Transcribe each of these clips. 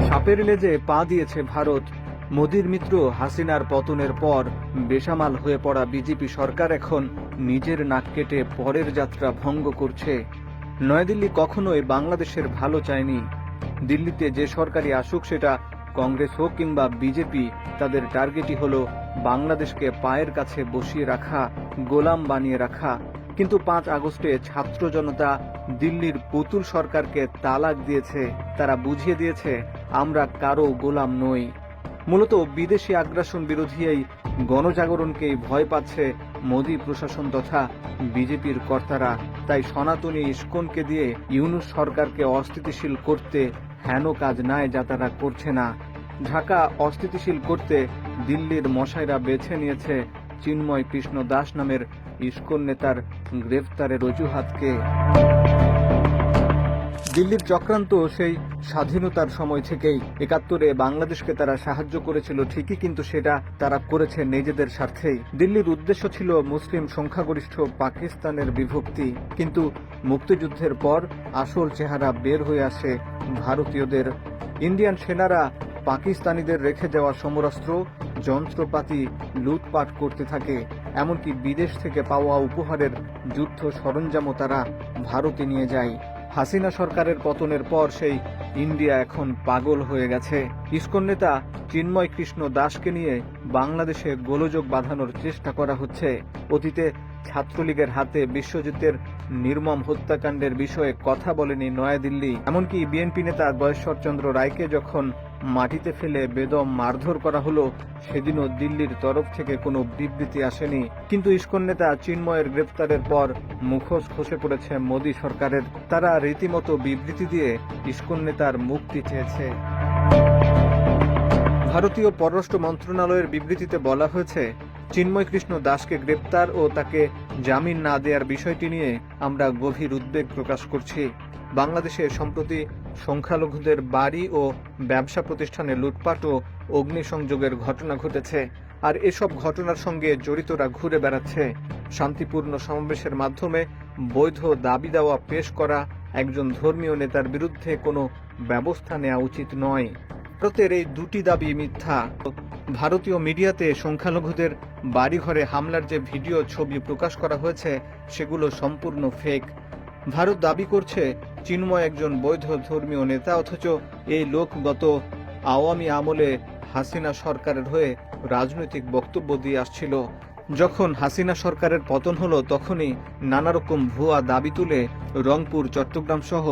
সাপের লেজে পা দিয়েছে ভারত। মোদির মিত্র হাসিনার পতনের পর বেসামাল হয়ে পড়া বিজেপি সরকার এখন নিজের নাক কেটে পরের যাত্রা ভঙ্গ করছে। নয়াদিল্লি কখনোই বাংলাদেশের ভালো চায়নি। দিল্লিতে যে সরকারি আসুক, সেটা কংগ্রেস হোক কিংবা বিজেপি, তাদের টার্গেটই হলো বাংলাদেশকে পায়ের কাছে বসিয়ে রাখা, গোলাম বানিয়ে রাখা। কিন্তু ৫ আগস্টে ছাত্র জনতা দিল্লির পুতুল সরকারকে তালাক দিয়েছে। তারা বুঝিয়ে দিয়েছে, আমরা কারো গোলাম নই। মূলত বিদেশি আগ্রাসন বিরোধী এই গণজাগরণকেই ভয় পাচ্ছে মোদী প্রশাসন তথা বিজেপির কর্তারা। তাই সনাতনী ইস্কনকে দিয়ে ইউনূস সরকারকে অস্থিতিশীল করতে হেন কাজ নাই যা তারা করছে না। ঢাকা অস্থিতিশীল করতে দিল্লির মশাইরা বেছে নিয়েছে চিন্ময় কৃষ্ণ দাস নামের ইস্কন নেতার গ্রেফতারের অজুহাতকে। দিল্লির চক্রান্ত সেই স্বাধীনতার সময় থেকেই। ৭১-এ বাংলাদেশকে তারা সাহায্য করেছিল ঠিকই, কিন্তু সেটা তারা করেছে নিজেদের স্বার্থেই। দিল্লির উদ্দেশ্য ছিল মুসলিম সংখ্যাগরিষ্ঠ পাকিস্তানের বিভক্তি। কিন্তু মুক্তিযুদ্ধের পর আসল চেহারা বের হয়ে আসে ভারতীয়দের। ইন্ডিয়ান সেনারা পাকিস্তানিদের রেখে যাওয়া সমরাস্ত্র, যন্ত্রপাতি লুটপাট করতে থাকে। এমনকি বিদেশ থেকে পাওয়া উপহারের যুদ্ধ সরঞ্জামও তারা ভারতে নিয়ে যায়। হাসিনা সরকারের পতনের পর সেই ইন্ডিয়া এখন পাগল হয়ে গেছে। ইস্কন নেতা চিন্ময় কৃষ্ণ দাসকে নিয়ে বাংলাদেশে গোলযোগ বাঁধানোর চেষ্টা করা হচ্ছে। অতীতে ছাত্রলীগের হাতে বিশ্বযুদ্ধের নির্মম হত্যাকাণ্ডের বিষয়ে কথা বলেনি নয়াদিল্লি। এমনকি বিএনপি নেতা গয়েশ্বর চন্দ্র রায়কে যখন মাটিতে ফেলে বেদম মারধর করা হলো, সেদিনও দিল্লির তরফ থেকে কোনো বিবৃতি আসেনি। কিন্তু ইস্কন নেতা চিন্ময়ের গ্রেপ্তারের পর মুখোশ খসে পড়েছে মোদী সরকারের। তারা রীতিমতো বিবৃতি দিয়ে ইস্কন নেতার মুক্তি চেয়েছে। ভারতীয় পররাষ্ট্র মন্ত্রণালয়ের বিবৃতিতে বলা হয়েছে, চিন্ময় কৃষ্ণ দাসকে গ্রেপ্তার ও তাকে জামিন না দেওয়ার বিষয়টি নিয়ে আমরা গভীর উদ্বেগ প্রকাশ করছি। বাংলাদেশে সম্প্রতি সংখ্যালঘুদের বাড়ি ও ব্যবসা প্রতিষ্ঠানে লুটপাট ও অগ্নিসংযোগের ঘটনা ঘটেছে। আর এসব ঘটনার সঙ্গে জড়িতরা ঘুরে বেড়াচ্ছে। শান্তিপূর্ণ সমাবেশের মাধ্যমে বৈধ দাবি দাওয়া পেশ করা একজন ধর্মীয় নেতার বিরুদ্ধে কোনো ব্যবস্থা নেওয়া উচিত নয়। ভারতের এই দুটি দাবি মিথ্যা। ভারতীয় মিডিয়াতে সংখ্যালঘুদের বাড়িঘরে হামলার যে ভিডিও ছবি প্রকাশ করা হয়েছে, সেগুলো সম্পূর্ণ ফেক। ভারত দাবি করছে চিন্ময় একজন বৈধ ধর্মীয় নেতা, অথচ এই লোক গত আওয়ামী আমলে হাসিনা সরকারের হয়ে রাজনৈতিক বক্তব্য দিয়ে আসছিল। যখন হাসিনা সরকারের পতন হলো, তখনই নানা রকম ভুয়া দাবি তুলে রংপুর, চট্টগ্রাম সহ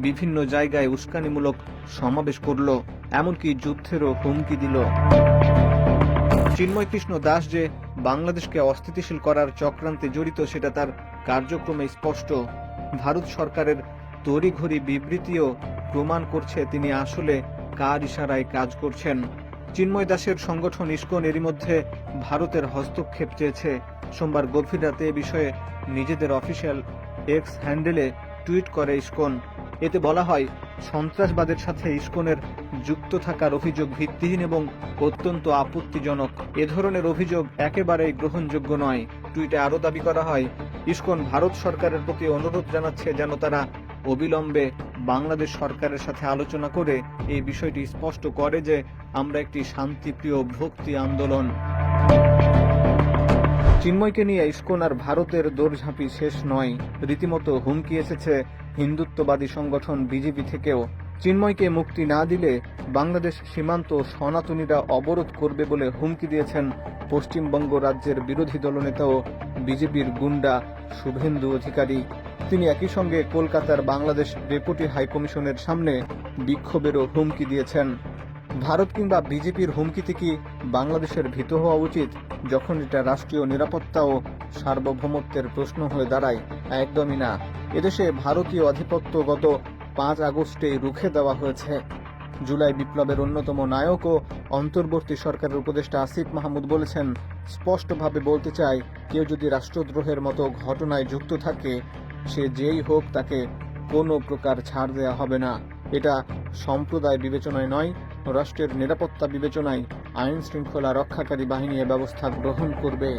বিভিন্ন জায়গায় উস্কানিমূলক সমাবেশ করল, এমনকি যুদ্ধেরও হুমকি দিল। চিন্ময় কৃষ্ণ দাস যে বাংলাদেশকে অস্থিতিশীল করার চক্রান্তে জড়িত, সেটা তার কার্যক্রমে স্পষ্ট। ভারত সরকারের তড়িঘড়ি বিবৃতিও প্রমাণ করছে তিনি আসলে কার ইশারায় কাজ করছেন। চিন্ময় দাসের সংগঠন ইস্কন এরই মধ্যে ভারতের হস্তক্ষেপ চেয়েছে। সোমবার গভীর রাতে এ বিষয়ে নিজেদের অফিসিয়াল এক্স হ্যান্ডেলে টুইট করে ইস্কন। এতে বলা হয়, সন্ত্রাসবাদের সাথে ইস্কনের যুক্ত থাকার অভিযোগ ভিত্তিহীন এবং অত্যন্ত আপত্তিজনক। এ ধরনের অভিযোগ একেবারেই গ্রহণযোগ্য নয়। টুইটে আরও দাবি করা হয়, ইস্কন ভারত সরকারের প্রতি অনুরোধ জানাচ্ছে যেন তারা অবিলম্বে বাংলাদেশ সরকারের সাথে আলোচনা করে এই বিষয়টি স্পষ্ট করে যে আমরা একটি শান্তিপ্রিয় ভক্তি আন্দোলন। চিন্ময়কে নিয়ে ইস্কন আর ভারতের দৌড়ঝাঁপি শেষ নয়। রীতিমতো হুমকি এসেছে হিন্দুত্ববাদী সংগঠন বিজেপি থেকেও। চিন্ময়কে মুক্তি না দিলে বাংলাদেশ সীমান্ত সনাতনীরা অবরোধ করবে বলে হুমকি দিয়েছেন পশ্চিমবঙ্গ রাজ্যের বিরোধী দলনেতা ও বিজেপির গুন্ডা শুভেন্দু অধিকারী। তিনি একই সঙ্গে কলকাতার বাংলাদেশ ডেপুটি হাইকমিশনের সামনে বিক্ষোভেরও হুমকি দিয়েছেন। ভারত কিংবা বিজেপির হুমকিতে কি বাংলাদেশের ভীত হওয়া উচিত, যখন এটা রাষ্ট্রীয় নিরাপত্তা ও সার্বভৌমত্বের প্রশ্ন হয়ে দাঁড়ায়? একদমই না। এদেশে ভারতীয় আধিপত্য গত ৫ আগস্টেই রুখে দেওয়া হয়েছে। জুলাই বিপ্লবের অন্যতম নায়ক ও অন্তর্বর্তী সরকারের উপদেষ্টা আসিফ মাহমুদ বলেছেন, স্পষ্টভাবে বলতে চাই, কেউ যদি রাষ্ট্রদ্রোহের মতো ঘটনায় যুক্ত থাকে, সে যেই হোক, তাকে কোনো প্রকার ছাড় দেওয়া হবে না। এটা সম্প্রদায় বিবেচনায় নয়, রাষ্ট্রের নিরাপত্তা বিবেচনায় আইন শৃঙ্খলা রক্ষাকারী বাহিনী এ ব্যবস্থা গ্রহণ করবে।